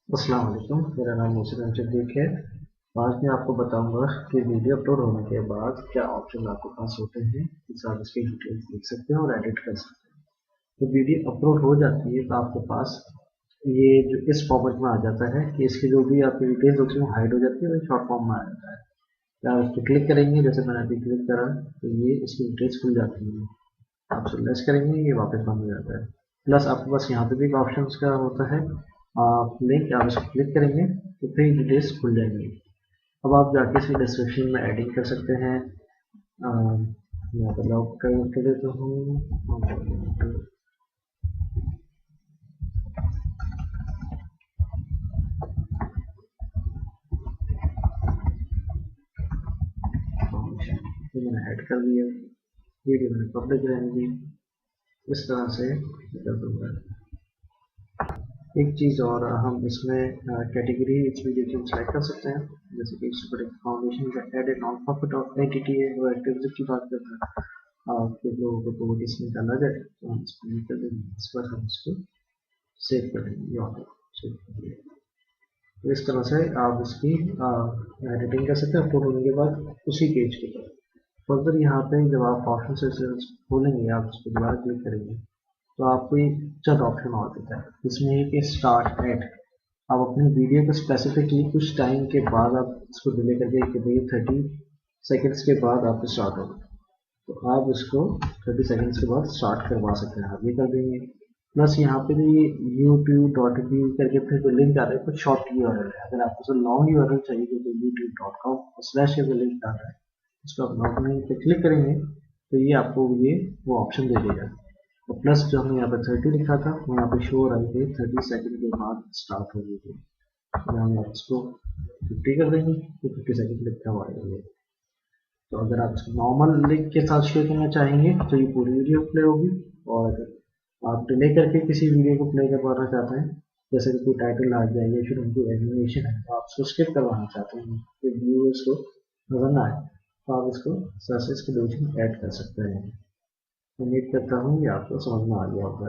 अस्सलाम वालेकुम, मेरा नाम मोहसिन सिद्दीक है। आज मैं आपको बताऊंगा कि वीडियो अपलोड होने के बाद क्या ऑप्शन आपके पास होते हैं जिससे आप इसकी डिटेल्स देख सकते हैं और एडिट कर सकते हैं। तो वीडियो अपलोड हो जाती है तो आपके पास ये जो इस फॉर्मेट में आ जाता है कि इसकी जो भी आपकी डिटेल्स होती है वो हाइड हो जाती है और शॉर्ट फॉर्म में आ जाता है। तो आप इस पर क्लिक करेंगे, जैसे मैंने अभी क्लिक करा तो ये इसकी डिटेल्स खुल जाती है। आप लेस करेंगे ये वापस बंद हो जाता है। प्लस आपके पास यहाँ पे भी एक ऑप्शन का होता है, आप लिंक, आप इसको क्लिक करेंगे तो फिर डिटेल्स खुल जाएंगी। अब आप जाके इसकी डिस्क्रिप्शन में एडिंग कर सकते हैं। यहाँ पर लॉग कर देता हूँ। ये मैंने ऐड कर दिया, वीडियो मैंने पब्लिक रहने दी, इस तरह से कर दूंगा। एक चीज़ और, हम इसमें कैटेगरी इस वीडियो की सेलेक्ट कर सकते हैं, जैसे कि फाउंडेशन का एड ए नॉन प्रॉफिट और एंटिटी है वो एक्टिविटी की बात करते हैं। आपके लोगों को तो इसमें अलग है तो हम इसको कर देंगे, इस पर हम इसको सेव कर देंगे, ये ऑर्डर सेव कर दिया। तो इस तरह से आप इसकी एडिटिंग कर सकते हैं अपलोड होने के बाद उसी पेज के ऊपर। फर्दर यहाँ पे जब आप ऑप्शन से खोलेंगे, आप इस पर दोबारा क्लिक करेंगे तो आपको एक चंद ऑप्शन और देता है, जिसमें है कि स्टार्ट एड। आप अपनी वीडियो को स्पेसिफिकली कुछ टाइम के बाद आप इसको डिले करके कि 30 सेकेंड्स के बाद आपको स्टार्ट होगा, तो आप इसको 30 सेकेंड्स के बाद स्टार्ट करवा सकते हैं, आप ये कर देंगे। प्लस यहाँ पे भी youtube.b करके फिर जो लिंक आ रहा है कुछ शॉर्ट यूआरएल है, अगर आपको लॉन्ग यूआरएल चाहिए तो youtube.com/, का लिंक आ रहा है, उसको आप लॉन्ग लिंक पे क्लिक करेंगे तो ये आपको वो ऑप्शन दे देगा। और प्लस जो हमने यहाँ पे 30 लिखा था वो यहाँ पे शो हो रही थी 30 सेकेंड के बाद स्टार्ट हो गई थी। तो हम इसको 50 कर देंगे तो 50 सेकेंड लिखा हुआ है। तो अगर आप इसको नॉर्मल लिंक के साथ शेयर करना चाहेंगे तो ये पूरी वीडियो प्ले होगी, और अगर आप डिले करके किसी वीडियो को प्ले करवाना चाहते हैं, जैसे कि कोई टाइटल आ जाए या फिर उनकी एनिमेशन है तो आप उसको स्किप करवाना चाहते हैं कि व्यूअर्स को नजर ना आए, तो आप इसको सर्सेस के डिवीजन ऐड कर सकते हैं। उम्मीद करता हूँ कि आपको समझ में आ गया होगा।